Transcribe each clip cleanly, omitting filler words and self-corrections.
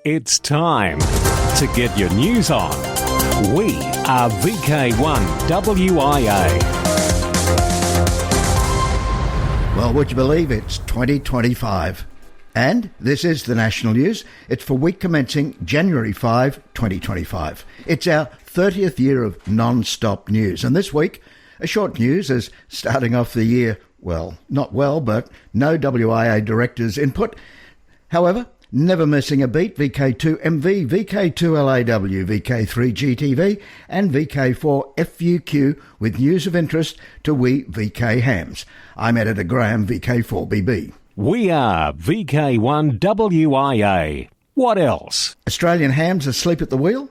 It's time to get your news on. We are VK1WIA. Well, would you believe it's 2025? And this is the national news. It's for week commencing January 5, 2025. It's our 30th year of non-stop news. And this week, a short news is starting off the year, well, not well, but no WIA director's input. However, never missing a beat, VK2MV, VK2LAW, VK3GTV and VK4FUQ with news of interest to we VK Hams. I'm Editor Graham, VK4BB. We are VK1WIA. What else? Australian hams asleep at the wheel?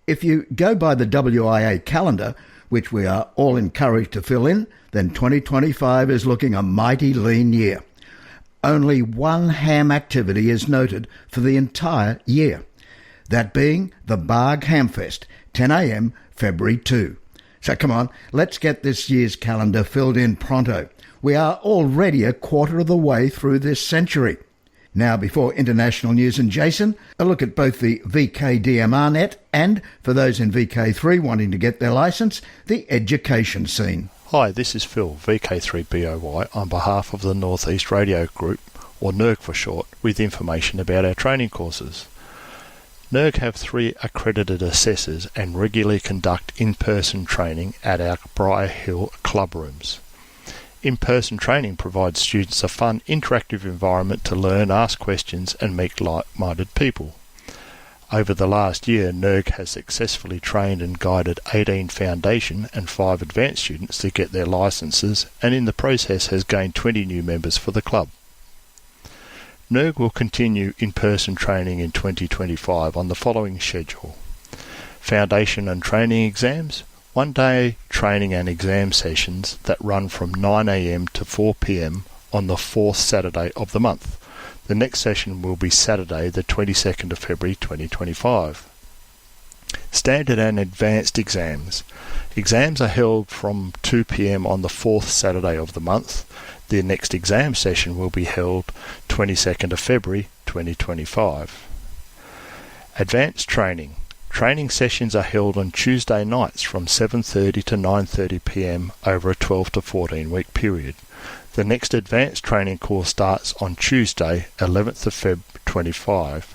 If you go by the WIA calendar, which we are all encouraged to fill in, then 2025 is looking a mighty lean year. Only one ham activity is noted for the entire year, that being the Barg Hamfest, 10 a.m, February 2. So come on, let's get this year's calendar filled in pronto. We are already a quarter of the way through this century. Now, before international news and Jason, a look at both the VKDMR net and, for those in VK3 wanting to get their licence, the education scene. Hi, this is Phil, VK3BOY, on behalf of the North East Radio Group, or NERG for short, with information about our training courses. NERG have 3 accredited assessors and regularly conduct in-person training at our Briar Hill club rooms. In-person training provides students a fun, interactive environment to learn, ask questions and meet like-minded people. Over the last year, NERG has successfully trained and guided 18 foundation and 5 advanced students to get their licences, and in the process has gained 20 new members for the club. NERG will continue in-person training in 2025 on the following schedule. Foundation and training exams, 1-day training and exam sessions that run from 9 a.m. to 4 p.m. on the 4th Saturday of the month. The next session will be Saturday, the 22nd of February 2025. Standard and advanced exams. Exams are held from 2 p.m. on the 4th Saturday of the month. The next exam session will be held 22nd of February 2025. Advanced training. Training sessions are held on Tuesday nights from 7:30 to 9:30 p.m. over a 12 to 14 week period. The next advanced training course starts on Tuesday, 11th of Feb 25.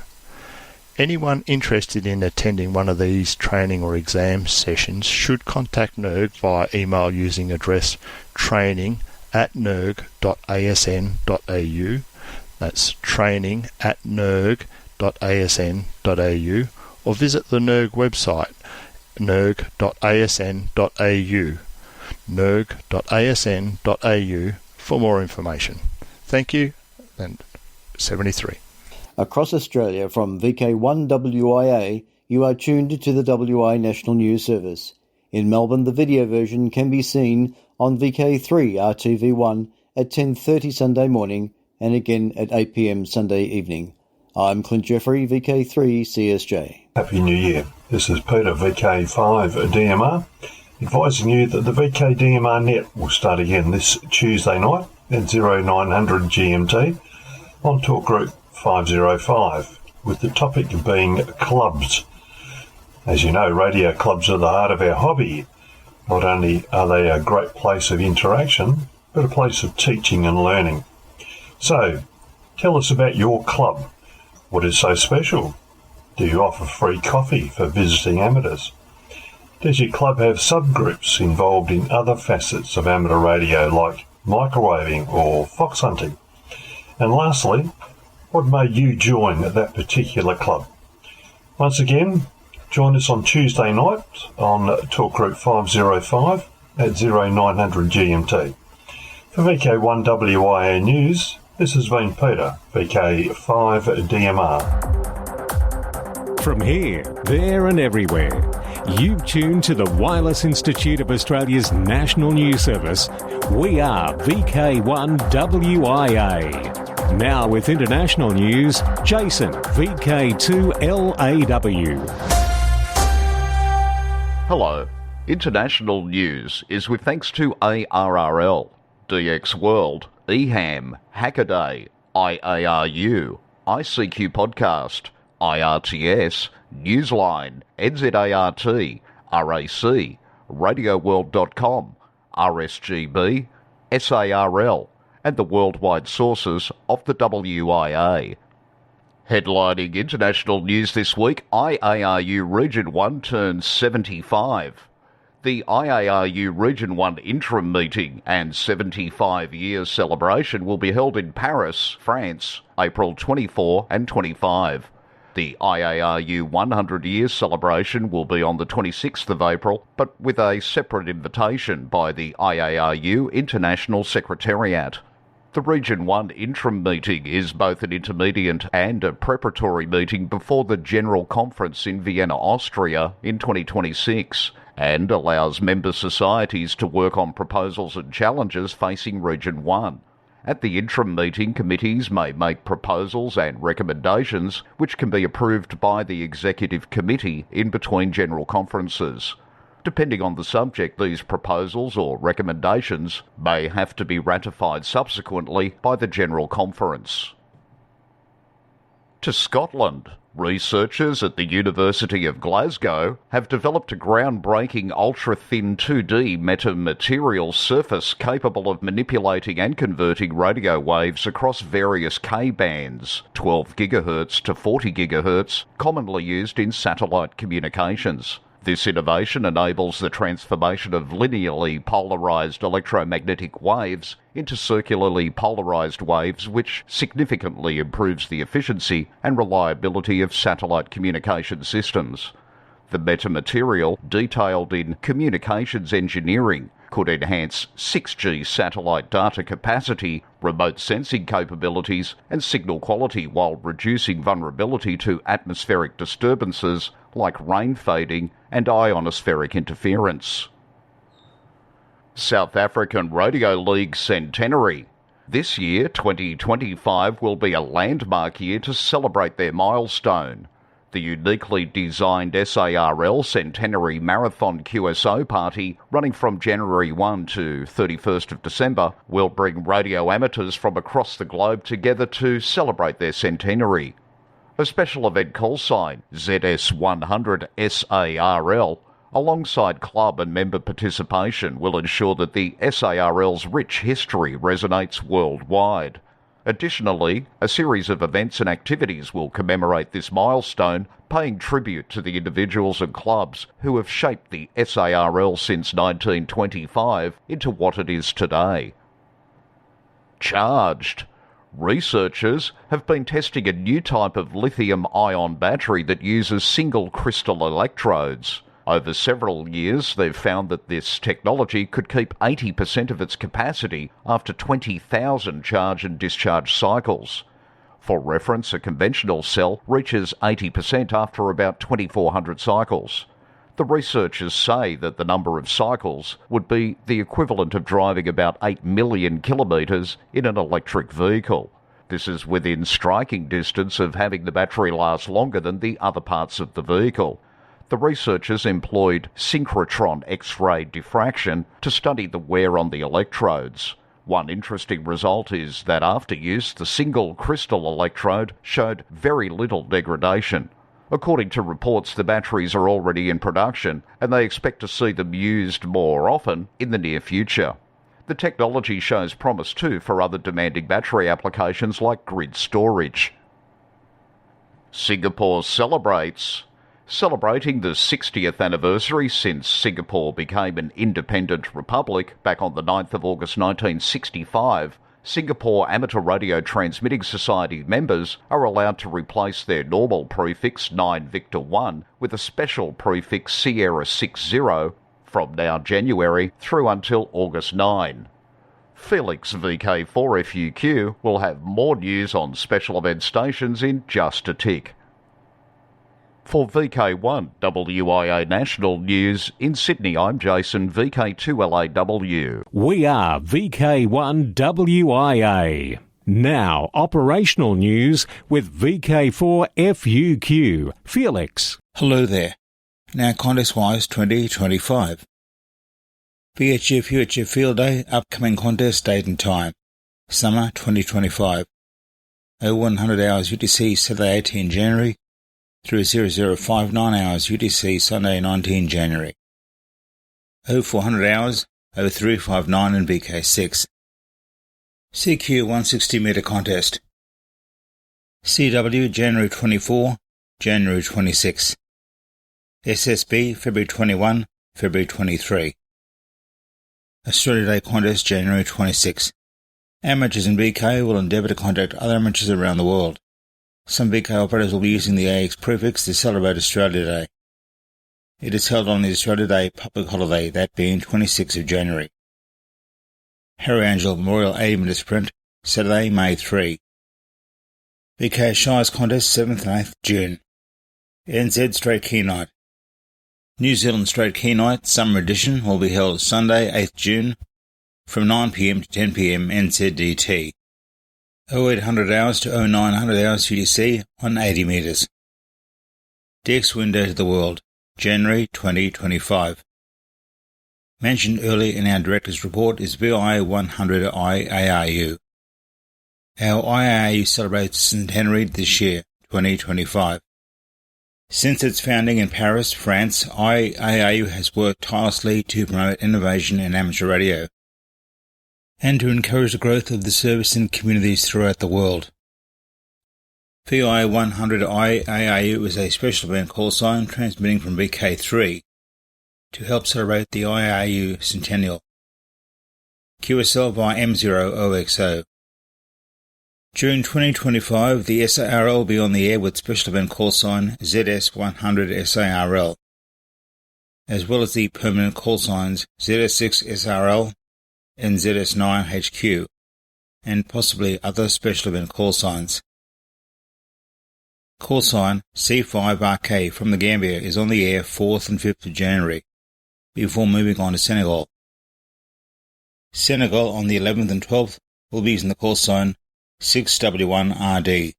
Anyone interested in attending one of these training or exam sessions should contact NERG via email using address training@nerg.asn.au. That's training@nerg.asn.au. or visit the NERG website, nerg.asn.au, nerg.asn.au for more information. Thank you, and 73. Across Australia from VK1WIA, you are tuned to the WI National News Service. In Melbourne, the video version can be seen on VK3 RTV1 at 10:30 Sunday morning and again at 8 p.m. Sunday evening. I'm Clint Jeffrey, VK3 CSJ. Happy New Year. This is Peter, VK5DMR, advising you that the VKDMR net will start again this Tuesday night at 0900 GMT on Talk Group 505, with the topic being clubs. As you know, radio clubs are the heart of our hobby. Not only are they a great place of interaction, but a place of teaching and learning. So, tell us about your club. What is so special? Do you offer free coffee for visiting amateurs? Does your club have subgroups involved in other facets of amateur radio like microwaving or fox hunting? And lastly, what made you join that particular club? Once again, join us on Tuesday night on Talk Group 505 at 0900 GMT. For VK1WIA News, this has been Peter, VK5DMR. From here, there and everywhere, you've tuned to the Wireless Institute of Australia's National News Service. We are VK1WIA. Now with international news, Jason, VK2LAW. Hello. International news is with thanks to ARRL, DX World, EHAM, Hackaday, IARU, ICQ Podcast, IRTS, Newsline, NZART, RAC, RadioWorld.com, RSGB, SARL, and the worldwide sources of the WIA. Headlining international news this week, IARU Region 1 turns 75. The IARU Region 1 interim meeting and 75-year celebration will be held in Paris, France, April 24 and 25. The IARU 100-year celebration will be on the 26th of April, but with a separate invitation by the IARU International Secretariat. The Region 1 interim meeting is both an intermediate and a preparatory meeting before the General Conference in Vienna, Austria in 2026, and allows member societies to work on proposals and challenges facing Region 1. At the interim meeting, committees may make proposals and recommendations which can be approved by the Executive Committee in between General Conferences. Depending on the subject, these proposals or recommendations may have to be ratified subsequently by the General Conference. To Scotland, researchers at the University of Glasgow have developed a groundbreaking ultra-thin 2D metamaterial surface capable of manipulating and converting radio waves across various K-bands, 12 GHz to 40 GHz, commonly used in satellite communications. This innovation enables the transformation of linearly polarized electromagnetic waves into circularly polarized waves, which significantly improves the efficiency and reliability of satellite communication systems. The metamaterial, detailed in Communications Engineering, could enhance 6G satellite data capacity, remote sensing capabilities, and signal quality while reducing vulnerability to atmospheric disturbances like rain fading and ionospheric interference. South African Radio League Centenary. This year, 2025, will be a landmark year to celebrate their milestone. The uniquely designed SARL Centenary Marathon QSO party, running from January 1 to 31st of December, will bring radio amateurs from across the globe together to celebrate their centenary. A special event call sign, ZS100 SARL, alongside club and member participation, will ensure that the SARL's rich history resonates worldwide. Additionally, a series of events and activities will commemorate this milestone, paying tribute to the individuals and clubs who have shaped the SARL since 1925 into what it is today. Charged. Researchers have been testing a new type of lithium-ion battery that uses single crystal electrodes. Over several years, they've found that this technology could keep 80% of its capacity after 20,000 charge and discharge cycles. For reference, a conventional cell reaches 80% after about 2,400 cycles. The researchers say that the number of cycles would be the equivalent of driving about 8 million kilometres in an electric vehicle. This is within striking distance of having the battery last longer than the other parts of the vehicle. The researchers employed synchrotron X-ray diffraction to study the wear on the electrodes. One interesting result is that after use, the single crystal electrode showed very little degradation. According to reports, the batteries are already in production, and they expect to see them used more often in the near future. The technology shows promise too for other demanding battery applications like grid storage. Singapore celebrates. Celebrating the 60th anniversary since Singapore became an independent republic back on the 9th of August 1965, Singapore Amateur Radio Transmitting Society members are allowed to replace their normal prefix 9 Victor 1 with a special prefix Sierra 60 from now January through until August 9. Felix VK4FUQ will have more news on special event stations in just a tick. For VK1WIA National News in Sydney, I'm Jason, VK2LAW. We are VK1WIA. Now, operational news with VK4FUQ. Felix. Hello there. Now, contest-wise 2025. VHF UHF Field Day, upcoming contest date and time. Summer 2025. 0100 hours UTC, Saturday 18 January. through 0059 hours UTC Sunday 19 January. 0400 hours 0359 and VK6. CQ 160 metre contest. CW January 24, January 26. SSB February 21, February 23. Australia Day contest January 26. Amateurs in VK will endeavour to contact other amateurs around the world. Some VK operators will be using the AX prefix to celebrate Australia Day. It is held on the Australia Day public holiday, that being 26th of January. Harry Angel Memorial 80-metre sprint, Saturday, May 3. VK Shires contest 7th and 8th June. NZ Straight Key Night. New Zealand Straight Key Night Summer Edition will be held Sunday, 8th June, from 9pm to 10pm NZDT. 0800 hours to 0900 hours UTC on 80 metres. DX Window to the World, January 2025. Mentioned earlier in our Director's Report is VK1WIA ARU. Our IARU celebrates centenary this year, 2025. Since its founding in Paris, France, IARU has worked tirelessly to promote innovation in amateur radio and to encourage the growth of the service in communities throughout the world. VK100 IARU is a special event call sign transmitting from VK3 to help celebrate the IARU centennial. QSL by M0OXO. During 2025, the SARL will be on the air with special event call sign ZS100 SARL, as well as the permanent call signs ZS6 SRL and ZS9 HQ, and possibly other special event call signs. Call sign C5RK from the Gambia is on the air 4th and 5th of January, before moving on to Senegal. Senegal on the 11th and 12th will be using the call sign 6W1RD.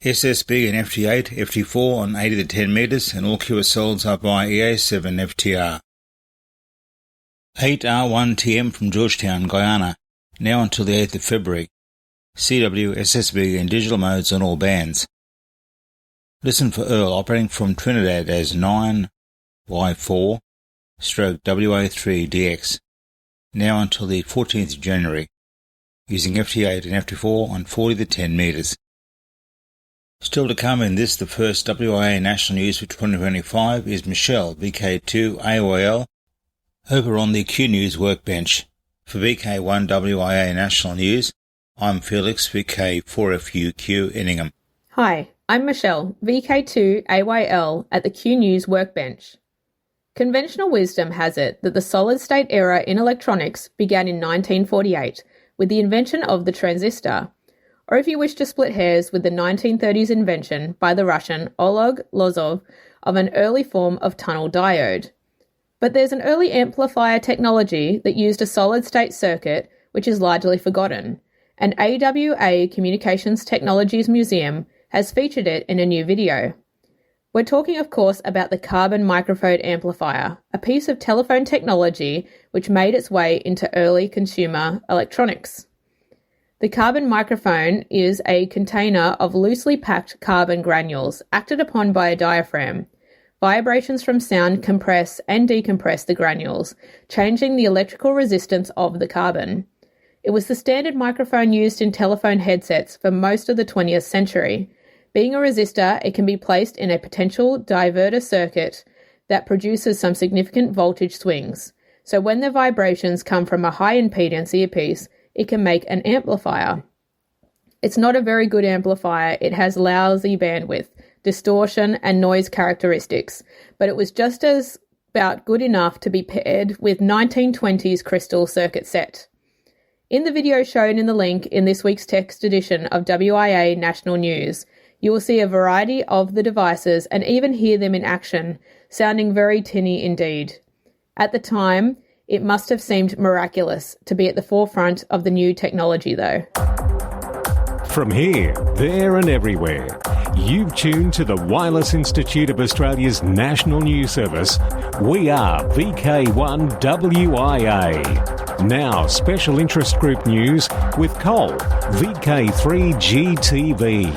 SSB and FT8, FT4 on 80 to 10 metres, and all QSLs are by EA7 FTR. 8R1TM from Georgetown, Guyana, now until the 8th of February. CW, SSB and digital modes on all bands. Listen for Earl operating from Trinidad as 9Y4/WA3DX, now until the 14th of January, using FT8 and FT4 on 40 to 10 metres. Still to come in this, the first WIA national news for 2025 is Michelle, VK2 AOL, over on the Q News workbench. For VK1WIA national news, I'm Felix, VK4FUQ Inningham. Hi, I'm Michelle, VK2 AYL at the Q News workbench. Conventional wisdom has it that the solid-state era in electronics began in 1948 with the invention of the transistor, or if you wish to split hairs, with the 1930s invention by the Russian Oleg Lozov of an early form of tunnel diode. But there's an early amplifier technology that used a solid-state circuit which is largely forgotten, and AWA Communications Technologies Museum has featured it in a new video. We're talking, of course, about the carbon microphone amplifier, a piece of telephone technology which made its way into early consumer electronics. The carbon microphone is a container of loosely packed carbon granules acted upon by a diaphragm. Vibrations from sound compress and decompress the granules, changing the electrical resistance of the carbon. It was the standard microphone used in telephone headsets for most of the 20th century. Being a resistor, it can be placed in a potential diverter circuit that produces some significant voltage swings. So when the vibrations come from a high impedance earpiece, it can make an amplifier. It's not a very good amplifier. It has lousy bandwidth, distortion, and noise characteristics, but it was just as about good enough to be paired with 1920s crystal circuit set. In the video shown in the link in this week's text edition of WIA National News, you will see a variety of the devices and even hear them in action, sounding very tinny indeed. At the time, it must have seemed miraculous to be at the forefront of the new technology though. From here, there and everywhere, you've tuned to the Wireless Institute of Australia's National News Service. We are VK1WIA. Now, special interest group news with Cole, VK3GTV.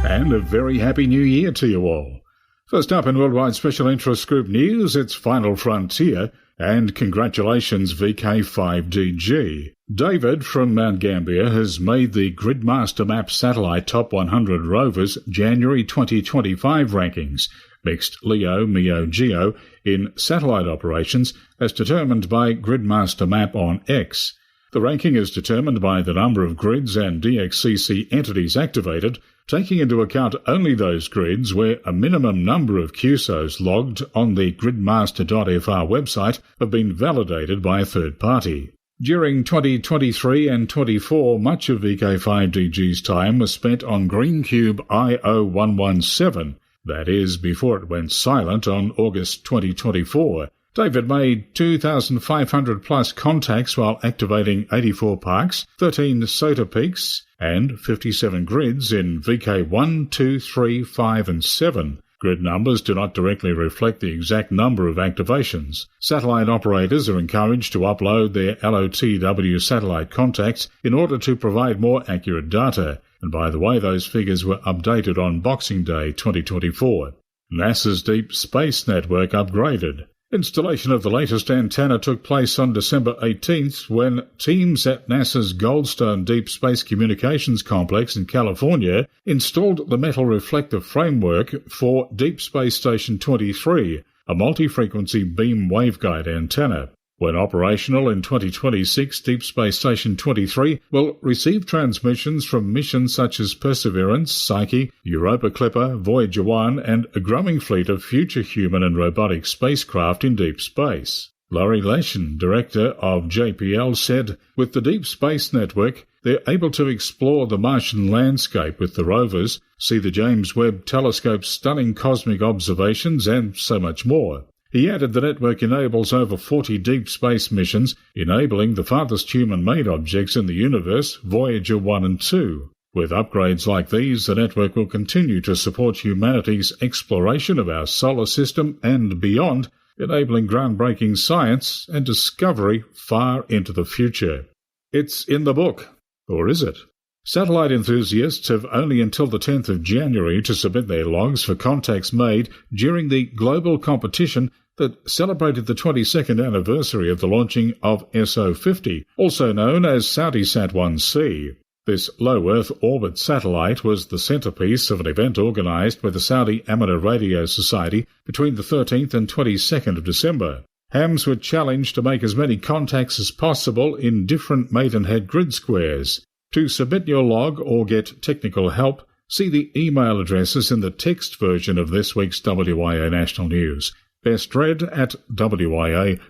and a very happy new year to you all. First up in Worldwide Special Interest Group news, it's Final Frontier, and congratulations VK5DG. David from Mount Gambier has made the Gridmaster Map Satellite Top 100 Rovers January 2025 rankings, mixed LEO, MEO, GEO, in satellite operations as determined by Gridmaster Map on X. The ranking is determined by the number of grids and DXCC entities activated, taking into account only those grids where a minimum number of QSOs logged on the gridmaster.fr website have been validated by a third party. During 2023 and 24, much of VK5DG's time was spent on GreenCube IO117, that is, before it went silent on August 2024. David made 2,500 plus contacts while activating 84 parks, 13 SOTA peaks, and 57 grids in VK1, 2, 3, 5 and 7. Grid numbers do not directly reflect the exact number of activations. Satellite operators are encouraged to upload their LOTW satellite contacts in order to provide more accurate data. And by the way, those figures were updated on Boxing Day 2024. NASA's Deep Space Network upgraded. Installation of the latest antenna took place on December 18th when teams at NASA's Goldstone Deep Space Communications Complex in California installed the metal reflective framework for Deep Space Station 23, a multi-frequency beam waveguide antenna. When operational in 2026, Deep Space Station 23 will receive transmissions from missions such as Perseverance, Psyche, Europa Clipper, Voyager 1 and a growing fleet of future human and robotic spacecraft in deep space. Laurie Leshin, director of JPL, said, "With the Deep Space Network, they're able to explore the Martian landscape with the rovers, see the James Webb Telescope's stunning cosmic observations and so much more." He added the network enables over 40 deep space missions, enabling the farthest human-made objects in the universe, Voyager 1 and 2. With upgrades like these, the network will continue to support humanity's exploration of our solar system and beyond, enabling groundbreaking science and discovery far into the future. It's in the book. Or is it? Satellite enthusiasts have only until the 10th of January to submit their logs for contacts made during the global competition that celebrated the 22nd anniversary of the launching of SO50, also known as SaudiSat-1C. This low-Earth orbit satellite was the centrepiece of an event organised by the Saudi Amateur Radio Society between the 13th and 22nd of December. Hams were challenged to make as many contacts as possible in different Maidenhead grid squares. To submit your log or get technical help, see the email addresses in the text version of this week's WIA National News. Best read at wia.org.au.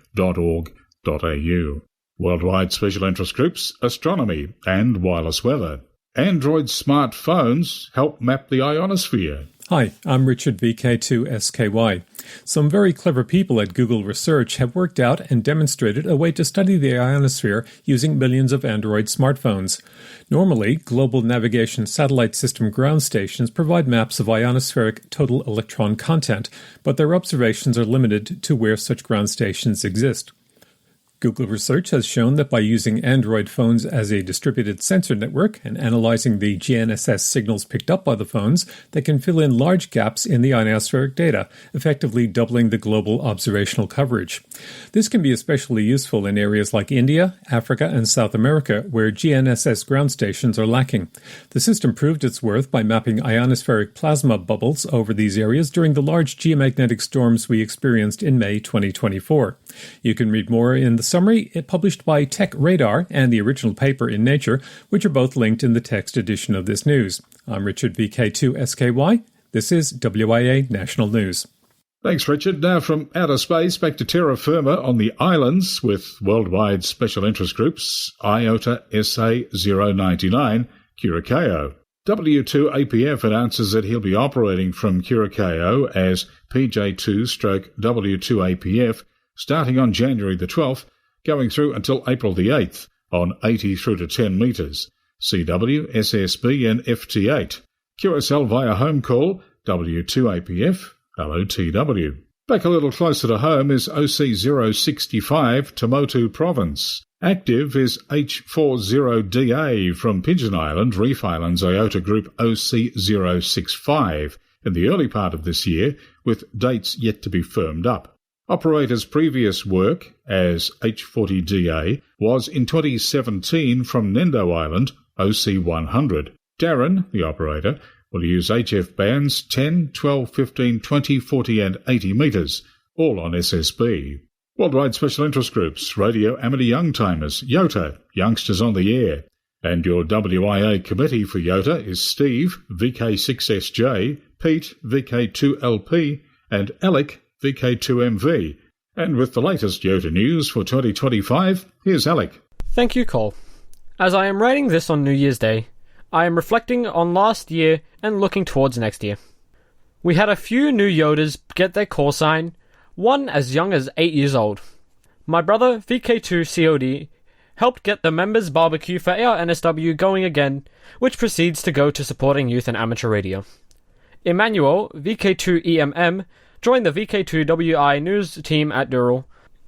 Worldwide Special Interest Groups, Astronomy and Wireless Weather. Android smartphones help map the ionosphere. Hi, I'm Richard VK2SKY. Some very clever people at Google Research have worked out and demonstrated a way to study the ionosphere using millions of Android smartphones. Normally, Global Navigation Satellite System ground stations provide maps of ionospheric total electron content, but their observations are limited to where such ground stations exist. Google Research has shown that by using Android phones as a distributed sensor network and analyzing the GNSS signals picked up by the phones, they can fill in large gaps in the ionospheric data, effectively doubling the global observational coverage. This can be especially useful in areas like India, Africa, and South America, where GNSS ground stations are lacking. The system proved its worth by mapping ionospheric plasma bubbles over these areas during the large geomagnetic storms we experienced in May 2024. You can read more in the summary published by Tech Radar and the original paper in Nature, which are both linked in the text edition of this news. I'm Richard VK2SKY. This is WIA National News. Thanks, Richard. Now from outer space back to terra firma on the islands with Worldwide Special Interest Groups, IOTA SA099, Curacao. W2APF announces that he'll be operating from Curacao as PJ2/W2APF starting on January the 12th, going through until April the 8th on 80 through to 10 metres. CW, SSB and FT8. QSL via home call, W2APF, LOTW. Back a little closer to home is OC065, Tumotu Province. Active is H40DA from Pigeon Island, Reef Islands IOTA Group OC065 in the early part of this year, with dates yet to be firmed up. Operator's previous work as H40DA was in 2017 from Nendo Island, OC100. Darren, the operator, will use HF bands 10, 12, 15, 20, 40 and 80 metres, all on SSB. Worldwide Special Interest Groups, Radio Amateur Youngtimers, YOTA, Youngsters on the Air. And your WIA committee for YOTA is Steve, VK6SJ, Pete, VK2LP, and Alec, VK2MV. And with the latest YOTA news for 2025, here's Alec. Thank you, Cole. As I am writing this on New Year's Day, I am reflecting on last year and looking towards next year. We had a few new YOTAs get their call sign, one as young as 8 years old. My brother, VK2COD, helped get the members' barbecue for our NSW going again, which proceeds to go to supporting youth and amateur radio. Emmanuel, VK2EMM, joined the VK2WI news team at Dural.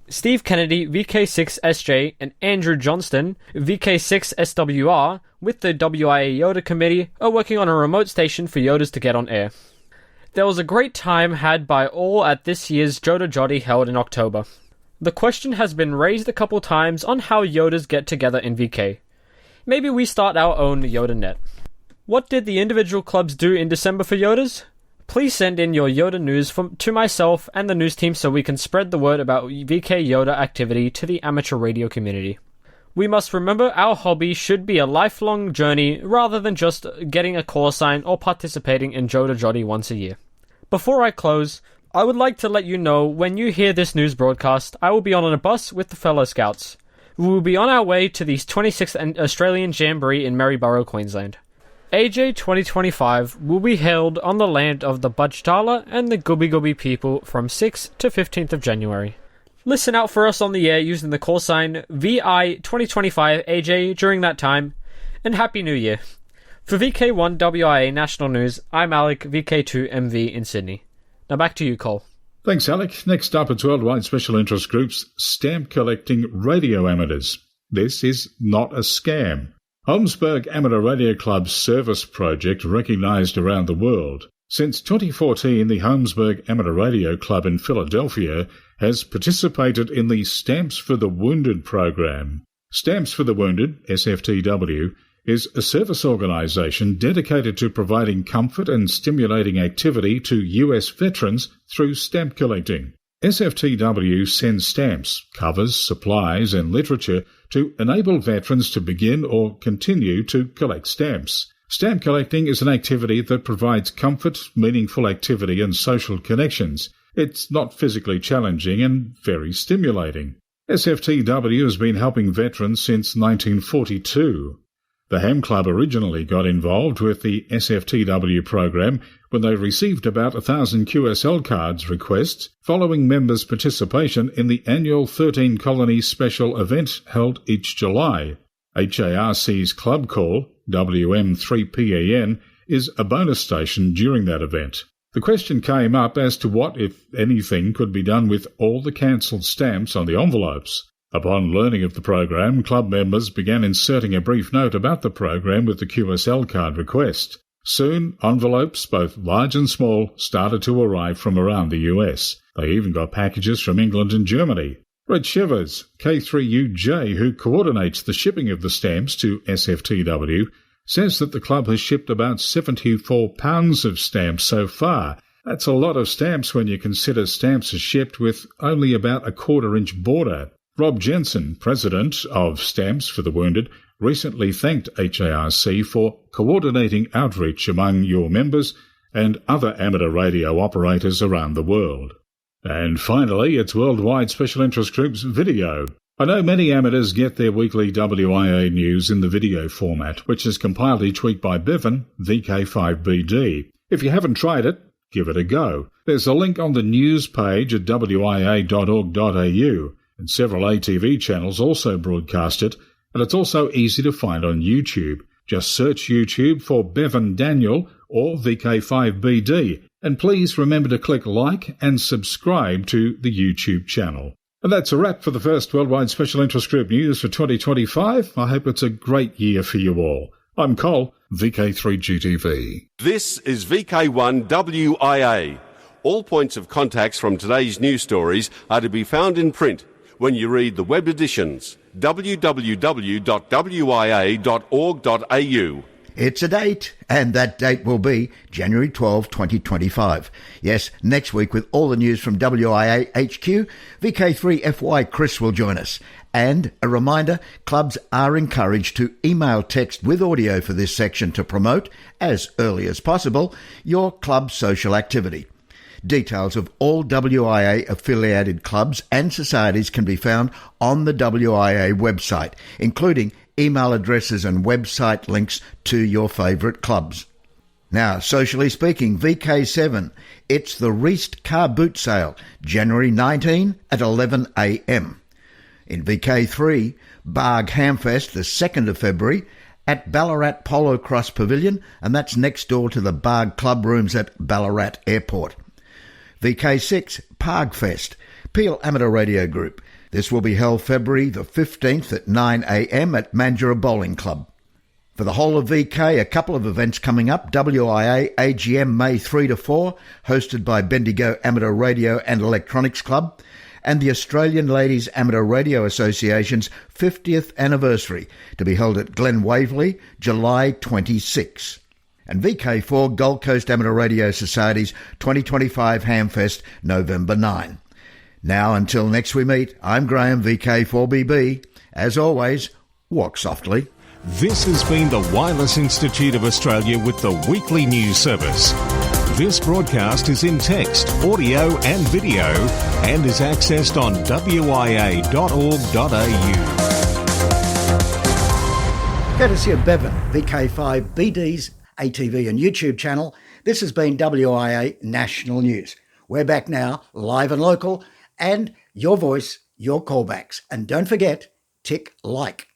Steve Kennedy, VK6SJ, and Andrew Johnston, VK6SWR, with the WIA YOTA committee, are working on a remote station for YOTAs to get on air. There was a great time had by all at this year's Jota Jotty held in October. The question has been raised a couple times on how YOTAs get together in VK. Maybe we start our own YOTA net. What did the individual clubs do in December for YOTAs? Please send in your YOTA news to myself and the news team so we can spread the word about VK YOTA activity to the amateur radio community. We must remember our hobby should be a lifelong journey rather than just getting a call sign or participating in Jota Jotty once a year. Before I close, I would like to let you know when you hear this news broadcast, I will be on a bus with the fellow scouts. We will be on our way to the 26th Australian Jamboree in Maryborough, Queensland. AJ 2025 will be held on the land of the Budgetala and the Gubbi Gubbi people from 6th to 15th of January. Listen out for us on the air using the call sign VI 2025 AJ during that time, and Happy New Year. For VK1WIA National News, I'm Alec, VK2MV in Sydney. Now back to you, Cole. Thanks, Alec. Next up, it's Worldwide Special Interest Group's Stamp Collecting Radio Amateurs. This is not a scam. Holmesburg Amateur Radio Club's service project recognised around the world. Since 2014, the Holmesburg Amateur Radio Club in Philadelphia has participated in the Stamps for the Wounded program. Stamps for the Wounded, SFTW, is a service organisation dedicated to providing comfort and stimulating activity to US veterans through stamp collecting. SFTW sends stamps, covers, supplies and literature to enable veterans to begin or continue to collect stamps. Stamp collecting is an activity that provides comfort, meaningful activity and social connections. It's not physically challenging and very stimulating. SFTW has been helping veterans since 1942. The Ham Club originally got involved with the SFTW program when they received about 1,000 QSL cards requests following members' participation in the annual 13 Colonies special event held each July. HARC's club call, WM3PAN, is a bonus station during that event. The question came up as to what, if anything, could be done with all the cancelled stamps on the envelopes. Upon learning of the program, club members began inserting a brief note about the program with the QSL card request. Soon, envelopes, both large and small, started to arrive from around the US. They even got packages from England and Germany. Red Shivers, K3UJ, who coordinates the shipping of the stamps to SFTW, says that the club has shipped about 74 pounds of stamps so far. That's a lot of stamps when you consider stamps are shipped with only about a quarter-inch border. Rob Jensen, president of Stamps for the Wounded, recently thanked HARC for coordinating outreach among your members and other amateur radio operators around the world. And finally, it's Worldwide Special Interest Group's video. I know many amateurs get their weekly WIA news in the video format, which is compiled each week by Bevan, VK5BD. If you haven't tried it, give it a go. There's a link on the news page at wia.org.au. And several ATV channels also broadcast it, and it's also easy to find on YouTube. Just search YouTube for Bevan Daniel or VK5BD, and please remember to click like and subscribe to the YouTube channel. And that's a wrap for the first Worldwide Special Interest Group News for 2025. I hope it's a great year for you all. I'm Cole, VK3GTV. This is VK1WIA. All points of contacts from today's news stories are to be found in print when you read the web editions, www.wia.org.au. It's a date, and that date will be January 12, 2025. Yes, next week with all the news from WIA HQ, VK3FY Chris will join us. And a reminder, clubs are encouraged to email text with audio for this section to promote, as early as possible, your club's social activity. Details of all WIA-affiliated clubs and societies can be found on the WIA website, including email addresses and website links to your favourite clubs. Now, socially speaking, VK7, it's the Reist Car Boot Sale, January 19 at 11 a.m. In VK3, Barg Hamfest, the 2nd of February, at Ballarat Polo Cross Pavilion, and that's next door to the Barg Club Rooms at Ballarat Airport. VK6, Pargfest, Peel Amateur Radio Group. This will be held February the 15th at 9 a.m. at Mandurah Bowling Club. For the whole of VK, a couple of events coming up. WIA AGM May 3 to 4, hosted by Bendigo Amateur Radio and Electronics Club, and the Australian Ladies Amateur Radio Association's 50th anniversary, to be held at Glen Waverley, July 26. And VK4 Gold Coast Amateur Radio Society's 2025 Hamfest, November 9. Now, until next we meet, I'm Graham, VK4BB. As always, walk softly. This has been the Wireless Institute of Australia with the weekly news service. This broadcast is in text, audio and video and is accessed on wia.org.au. Courtesy of Bevan, VK5BD's ATV and YouTube channel, this has been WIA National News. We're back now, live and local, and your voice, your callbacks. And don't forget, tick like.